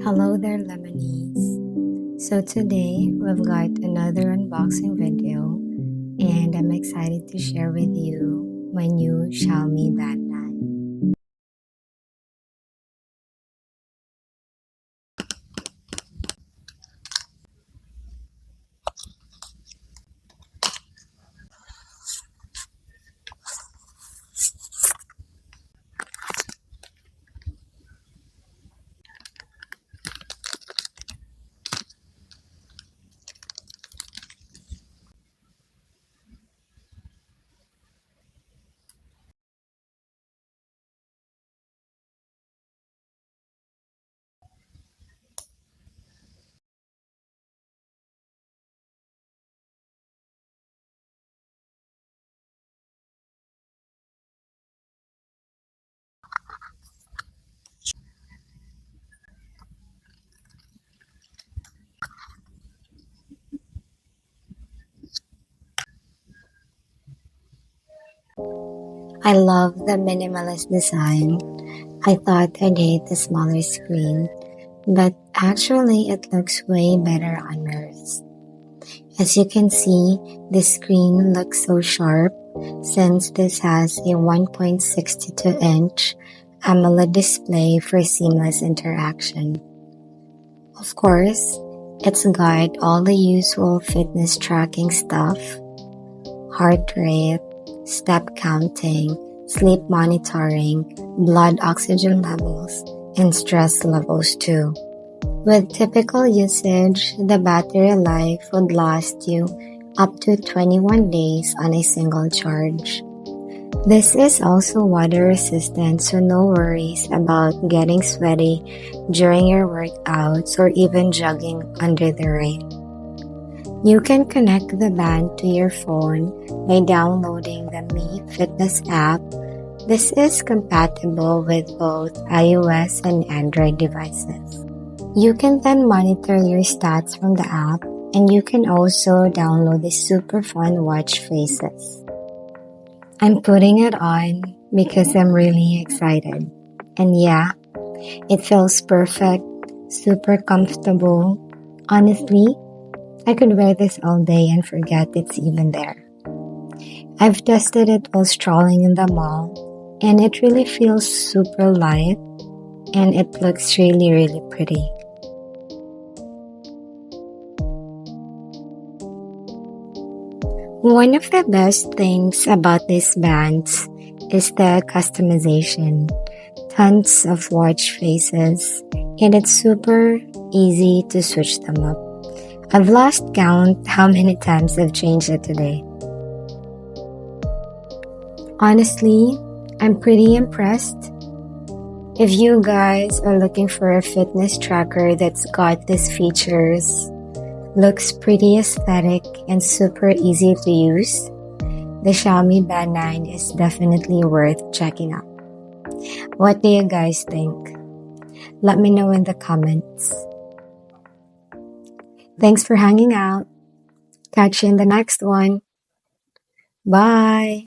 Hello there, lemonees. So today we've got another unboxing video, and I'm excited to share with you my new Xiaomi Band. I love the minimalist design. I thought I'd hate the smaller screen, but actually it looks way better on my wrist. As you can see, the screen looks so sharp since this has a 1.62-inch AMOLED display for seamless interaction. Of course, it's got all the usual fitness tracking stuff: heart rate, step counting, sleep monitoring, blood oxygen levels, and stress levels too. With typical usage, the battery life would last you up to 21 days on a single charge. This is also water resistant, so no worries about getting sweaty during your workouts or even jogging under the rain. You can connect the band to your phone by downloading the Mi Fitness app. This is compatible with both iOS and Android devices. You can then monitor your stats from the app, and you can also download the super fun watch faces. I'm putting it on because I'm really excited. And yeah, it feels perfect, super comfortable. Honestly, I could wear this all day and forget it's even there. I've tested it while strolling in the mall, and it really feels super light, and it looks really pretty. One of the best things about these bands is the customization. Tons of watch faces, and it's super easy to switch them up. I've lost count how many times I've changed it today. Honestly, I'm pretty impressed. If you guys are looking for a fitness tracker that's got these features, looks pretty aesthetic and super easy to use, the Xiaomi Band 9 is definitely worth checking out. What do you guys think? Let me know in the comments. Thanks for hanging out. Catch you in the next one. Bye!